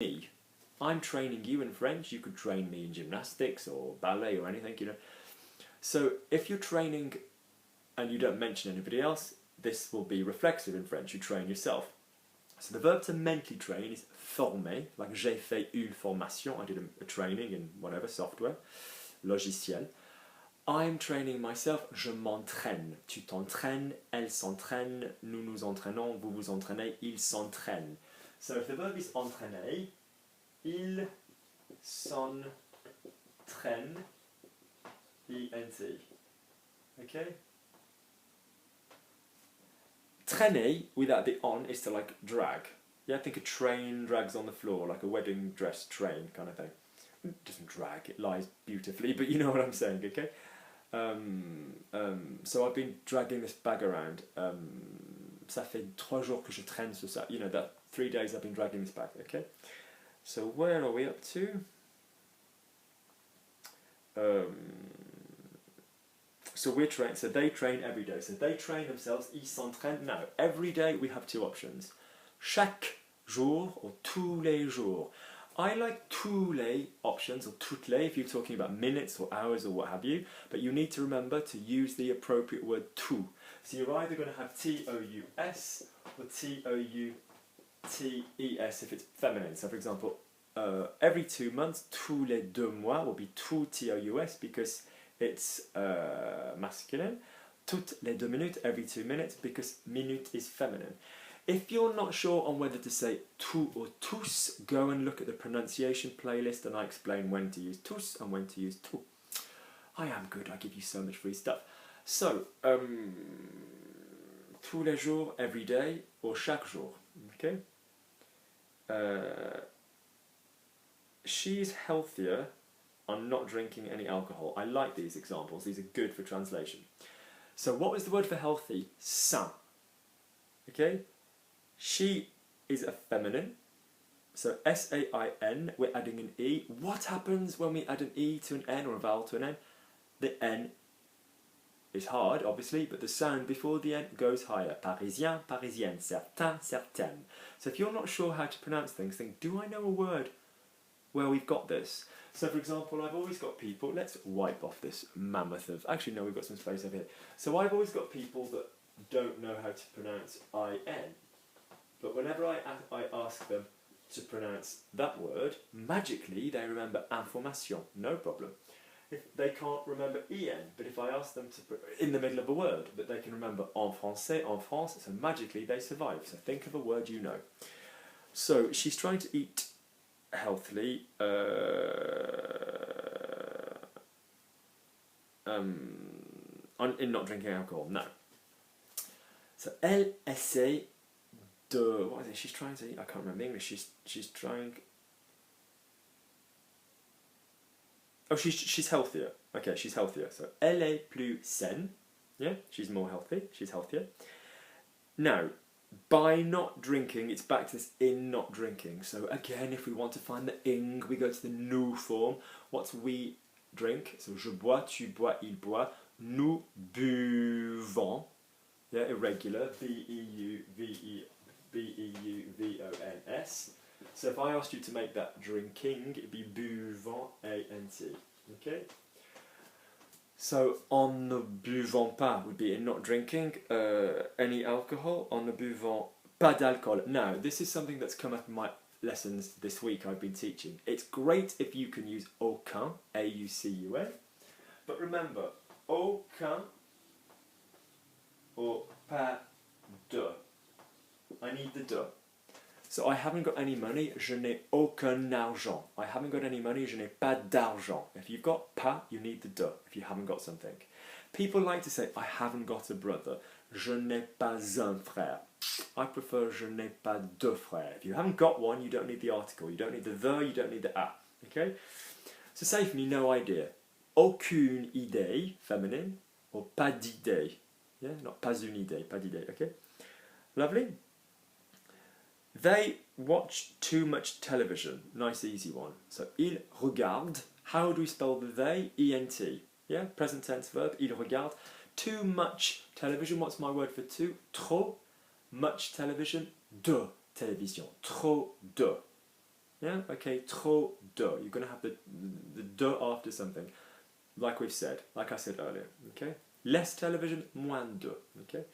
me. I'm training you in French. You could train me in gymnastics or ballet or anything, you know. So if you're training and you don't mention anybody else, this will be reflexive in French. You train yourself. So the verb to mentally train is former, like j'ai fait une formation, I did a training in whatever software, logiciel. I'm training myself, je m'entraîne. Tu t'entraînes, elle s'entraîne, nous nous entraînons, vous vous entraînez, il s'entraîne. So if the verb is entraîner, il s'entraîne, E-N-T. Okay? Traîner, without the on, is to like drag. Yeah, think a train drags on the floor, like a wedding dress train kind of thing. It doesn't drag, it lies beautifully, but you know what I'm saying, okay? So I've been dragging this bag around. Ça fait 3 jours que je traîne ce sac. You know, that 3 days I've been dragging this bag, okay? So where are we up to? So they train every day. So they train themselves, ils s'entraînent. Now, every day we have 2 options. Chaque jour or tous les jours. I like tous les options, or toutes les if you're talking about minutes or hours or what have you, but you need to remember to use the appropriate word tout. So you're either going to have T-O-U-S or T-O-U-T-E-S if it's feminine. So for example, every 2 months, tous les 2 mois will be tout T-O-U-S because it's masculine. Toutes les 2 minutes, every 2 minutes, because minute is feminine. If you're not sure on whether to say tout or tous, go and look at the pronunciation playlist and I explain when to use tous and when to use tout. I am good, I give you so much free stuff. So, tous les jours, every day, or chaque jour, okay? She's healthier on not drinking any alcohol. I like these examples, these are good for translation. So what was the word for healthy? Sain. Okay? She is a feminine, so S-A-I-N, we're adding an E. What happens when we add an E to an N or a vowel to an N? The N is hard, obviously, but the sound before the N goes higher. Parisien, parisienne, certain, certaine. So if you're not sure how to pronounce things, think, do I know a word where we've got this? So for example, I've always got people, let's wipe off this mammoth of, actually no, we've got some space over here. So I've always got people that don't know how to pronounce I-N. But whenever I ask them to pronounce that word, magically they remember information, no problem. If they can't remember en, but if I ask them to put in the middle of a word, but they can remember en français, en France, so magically they survive. So think of a word you know. So she's trying to eat healthily, in not drinking alcohol. No. So elle essaie what is it she's trying to eat? I can't remember English. She's trying. Oh, she's healthier. Okay, she's healthier. So elle est plus saine. Yeah, she's more healthy. She's healthier. Now, by not drinking, it's back to this in not drinking. So again, if we want to find the ing, we go to the nous form. What's we drink? So je bois, tu bois, il boit. Nous buvons. Yeah, irregular. B-E-U-V-O-N-S. So if I asked you to make that drinking, it'd be buvant, A-N-T. Okay? So, en ne buvant pas would be in not drinking any alcohol. En ne buvant pas d'alcool. Now, this is something that's come up in my lessons this week I've been teaching. It's great if you can use aucun, A-U-C-U-N. But remember, aucun or pas de. I need the de. So I haven't got any money, je n'ai aucun argent. I haven't got any money, je n'ai pas d'argent. If you've got pas, you need the de if you haven't got something. People like to say, I haven't got a brother. Je n'ai pas un frère. I prefer je n'ai pas de frères. If you haven't got one, you don't need the article. You don't need the, you don't need the a. Okay? So say for me, no idea. Aucune idée, feminine, or pas d'idée. Yeah, not pas une idée, pas d'idée, okay? Lovely. They watch too much television. Nice easy one. So, ils regardent. How do we spell the they? E-N-T. Yeah, present tense verb. Ils regardent. Too much television. What's my word for too? Trop much television. De télévision. Trop de. Yeah, okay, trop de. You're going to have the de after something, like we've said, like I said earlier. Okay, less television, moins de. Okay.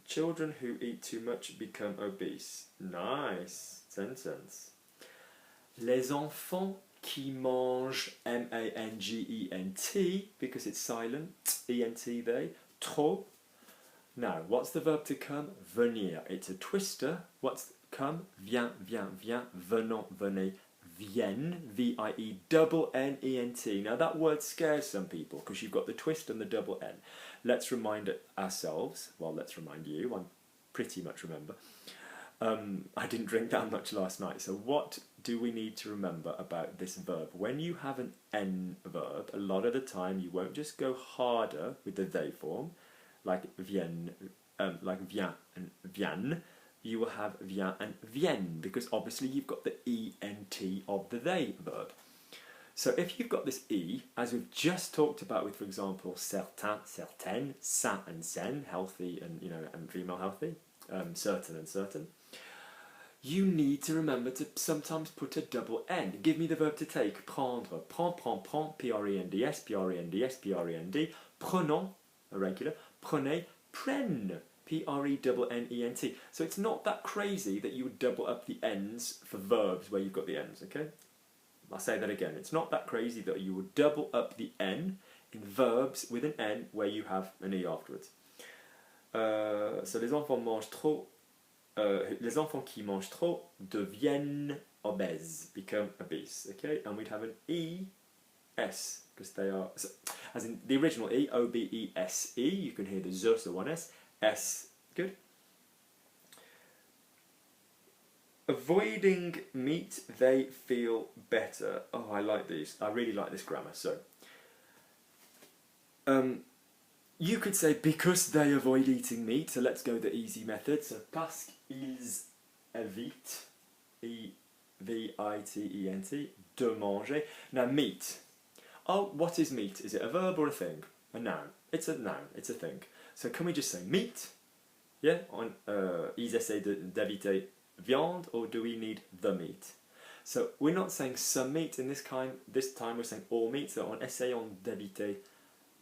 Children who eat too much become obese. Nice sentence. Les enfants qui mangent M-A-N-G-E-N-T, because it's silent, E-N-T they, trop. Now, what's the verb to come? Venir. It's a twister. What's come? Viens, viens, viens, venons, venez, viennent, V-I-E, double N-E-N-T. Now that word scares some people because you've got the twist and the double N. Let's remind ourselves, well, let's remind you, I pretty much remember. I didn't drink that much last night, so what do we need to remember about this verb? When you have an N verb, a lot of the time you won't just go harder with the they form, like viens and viens, you will have vient and viennent, because obviously you've got the ENT of the they verb. So if you've got this E, as we've just talked about with, for example, certain, certaine, sain and saine, healthy and, and female healthy, certain and certain, you need to remember to sometimes put a double N. Give me the verb to take. Prendre. Prends, prends, prends. P-R-E-N-D-S, P-R-E-N-D-S, P-R-E-N-D. Prenons, irregular. Prenez, prenne. P-R-E-N-N-E-N-T. So it's not that crazy that you would double up the N's for verbs where you've got the N's, okay? I'll say that again. It's not that crazy that you would double up the N in verbs with an N where you have an E afterwards. So les enfants mangent trop. Les enfants qui mangent trop deviennent obese, become obese, okay? And we'd have an E-S, because they are, so, as in the original E, O-B-E-S-E, you can hear the Z, so one S, S, good? Avoiding meat, they feel better. Oh, I like these. I really like this grammar, so. You could say because they avoid eating meat, so let's go the easy method. So parce qu'ils évitent, E-V-I-T-E-N-T, de manger. Now meat. Oh, what is meat? Is it a verb or a thing? A noun. It's a noun, it's a thing. So can we just say meat? Yeah, ils essaient d'éviter viande, or do we need the meat? So we're not saying some meat in this time we're saying all meat, so on essayant d'éviter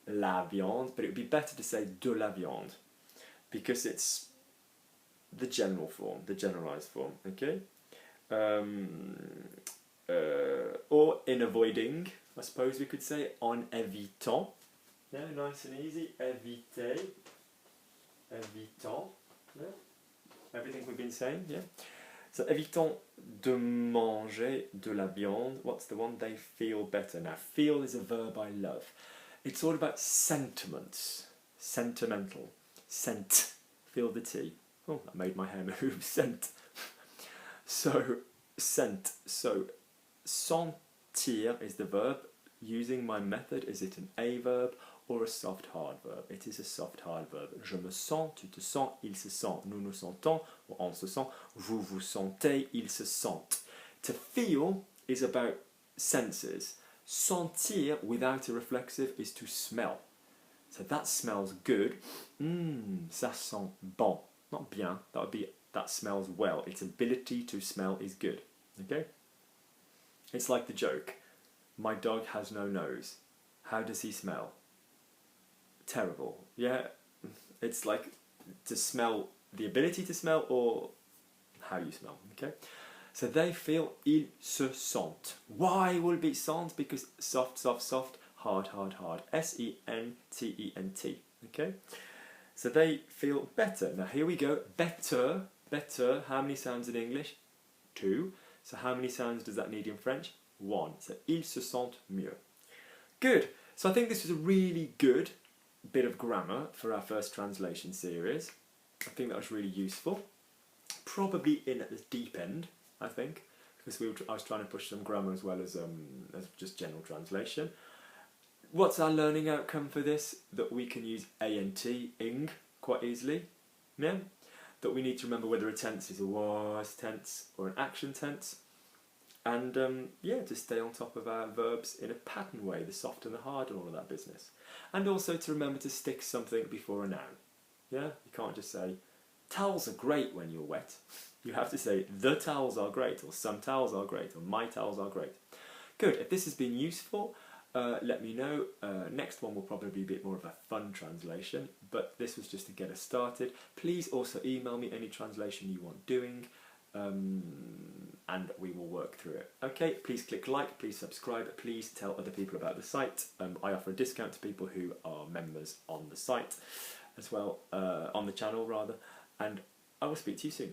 la viande, but it would be better to say de la viande, because it's the general form, the generalized form, okay? Or in avoiding, I suppose we could say en évitant. Yeah, nice and easy, éviter, évitant, yeah. Everything we've been saying, yeah? So évitons de manger de la viande. What's the one? They feel better. Now, feel is a verb I love. It's all about sentiments. Sentimental. Scent. Feel the T. Oh, that made my hair move. Scent. So, scent. So, sentir is the verb. Using my method, is it an A verb or a soft hard verb? It is a soft hard verb. Je me sens, tu te sens, il se sent, nous nous sentons, or on se sent, vous vous sentez, ils se sentent. To feel is about senses. Sentir without a reflexive is to smell. So that smells good. Ça sent bon. Not bien. That would be that smells well. Its ability to smell is good. Okay? It's like the joke. My dog has no nose. How does he smell? Terrible. Yeah? It's like to smell, the ability to smell, or how you smell. Okay? So they feel, ils se sentent. Why will it be sent? Because soft, soft, soft, hard, hard, hard. S-E-N-T-E-N-T. Okay? So they feel better. Now here we go. Better, better. How many sounds in English? 2. So how many sounds does that need in French? 1. So ils se sentent mieux. Good. So I think this was a really good bit of grammar for our first translation series. I think that was really useful. Probably in at the deep end, I think, because I was trying to push some grammar as well as just general translation. What's our learning outcome for this? That we can use ANT, ing, quite easily. Yeah? That we need to remember whether a tense is a was tense or an action tense. And yeah, to stay on top of our verbs in a pattern way, the soft and the hard and all of that business. And also to remember to stick something before a noun. Yeah, you can't just say, towels are great when you're wet. You have to say, the towels are great, or some towels are great, or my towels are great. Good, if this has been useful, let me know. Next one will probably be a bit more of a fun translation, but this was just to get us started. Please also email me any translation you want doing, and we will work through it. Okay, please click like, please subscribe, please tell other people about the site. I offer a discount to people who are members on the site as well, on the channel rather, and I will speak to you soon.